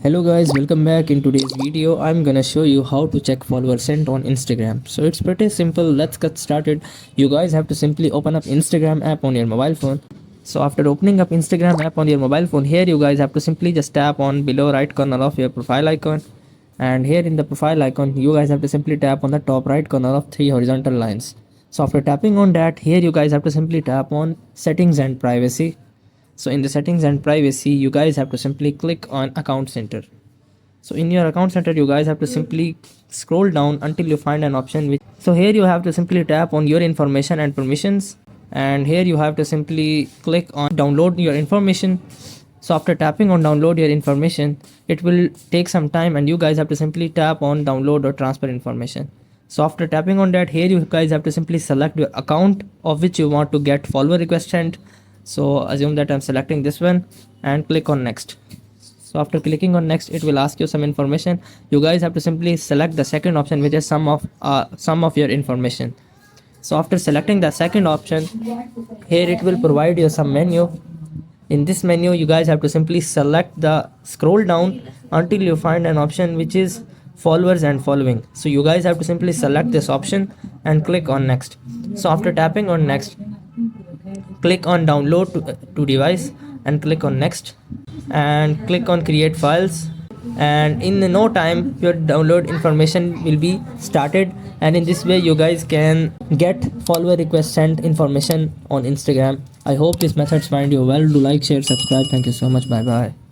Hello guys, welcome back. In today's video I'm gonna show you how to check follower sent on Instagram. So it's pretty simple. Let's get started. You guys have to simply open up Instagram app on your mobile phone. So after opening up Instagram app on your mobile phone, here you guys have to simply just tap on below right corner of your profile icon, and here in the profile icon you guys have to simply tap on the top right corner of three horizontal lines. So after tapping on that, here you guys have to simply tap on settings and privacy. So in the settings and privacy, you guys have to simply click on account center. So in your account center, you guys have to simply scroll down until you find an option which, so here you have to simply tap on your information and permissions, and here you have to simply click on download your information. So after tapping on download your information, it will take some time and you guys have to simply tap on download or transfer information. So after tapping on that, here you guys have to simply select your account of which you want to get follower request sent. So assume that I'm selecting this one and click on next. So after clicking on next, it will ask you some information. You guys have to simply select the second option, which is sum of your information. So after selecting the second option, here it will provide you some menu. In this menu, you guys have to simply scroll down until you find an option which is followers and following. So you guys have to simply select this option and click on next. So after tapping on next, click on download to device and click on next, and click on create files, and in no time your download information will be started, and in this way you guys can get follower request sent information on Instagram. I hope these methods find you well. Do like, share, subscribe. Thank you so much. Bye bye.